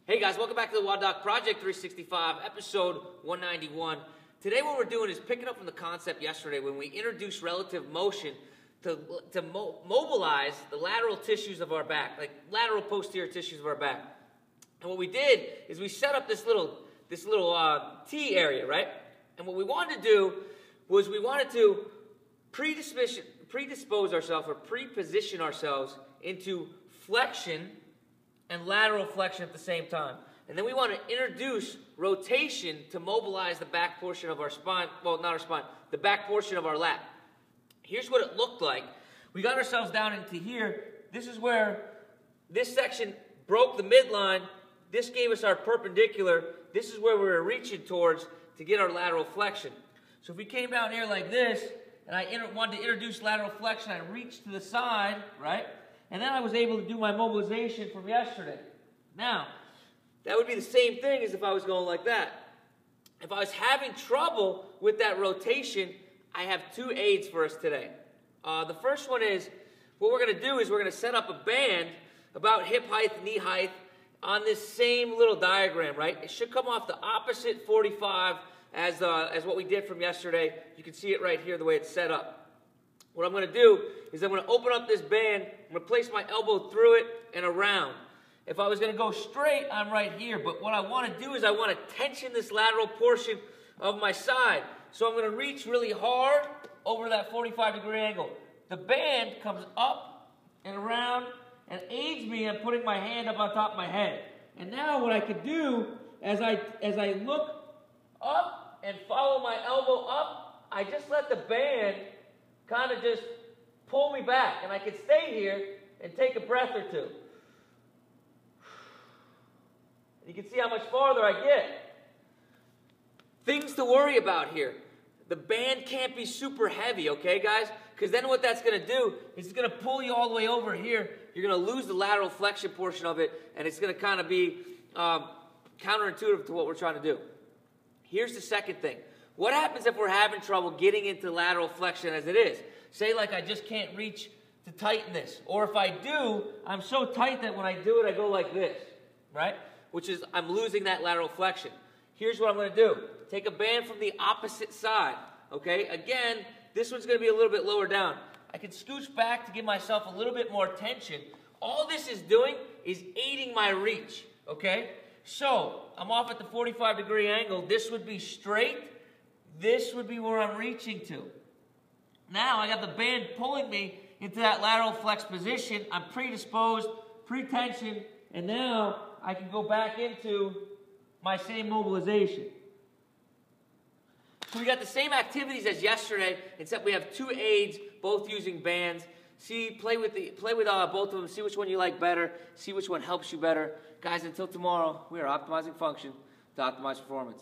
Hey guys, welcome back to the WODdoc Project365, episode 191. Today what we're doing is picking up from the concept yesterday when we introduced relative motion to mobilize the lateral tissues of our back, like lateral posterior tissues of our back. And what we did is we set up this little T area, right? And what we wanted to do was we wanted to predispose ourselves or preposition ourselves into flexion and lateral flexion at the same time. And then we want to introduce rotation to mobilize the back portion of our spine, well, not our spine, the back portion of our lat. Here's what it looked like. We got ourselves down into here. This is where this section broke the midline. This gave us our perpendicular. This is where we were reaching towards to get our lateral flexion. So if we came down here like this, and I wanted to introduce lateral flexion, I reached to the side, right? And then I was able to do my mobilization from yesterday. Now, that would be the same thing as if I was going like that. If I was having trouble with that rotation, I have two aids for us today. The first one is, what we're going to do is we're going to set up a band about hip height, knee height on this same little diagram, right? It should come off the opposite 45 as what we did from yesterday. You can see it right here, the way it's set up. What I'm going to do is I'm going to open up this band, I'm going to place my elbow through it and around. If I was going to go straight, I'm right here. But what I want to do is I want to tension this lateral portion of my side. So I'm going to reach really hard over that 45-degree angle. The band comes up and around and aids me in putting my hand up on top of my head. And now what I could do, as I look up and follow my elbow up, I just let the band kind of just pull me back, and I can stay here and take a breath or two. You can see how much farther I get. Things to worry about here. The band can't be super heavy, okay, guys? Because then what that's going to do is it's going to pull you all the way over here. You're going to lose the lateral flexion portion of it, and it's going to kind of be counterintuitive to what we're trying to do. Here's the second thing. What happens if we're having trouble getting into lateral flexion as it is? Say like I just can't reach to tighten this. Or if I do, I'm so tight that when I do it, I go like this, right? Which is I'm losing that lateral flexion. Here's what I'm going to do. Take a band from the opposite side, okay? Again, this one's going to be a little bit lower down. I can scooch back to give myself a little bit more tension. All this is doing is aiding my reach, okay? So I'm off at the 45-degree angle. This would be straight. This would be where I'm reaching to. Now I got the band pulling me into that lateral flex position. I'm predisposed, pre-tension, and now I can go back into my same mobilization. So we got the same activities as yesterday, except we have two aids, both using bands. Play with both of them. See which one you like better. See which one helps you better. Guys, until tomorrow, we are optimizing function to optimize performance.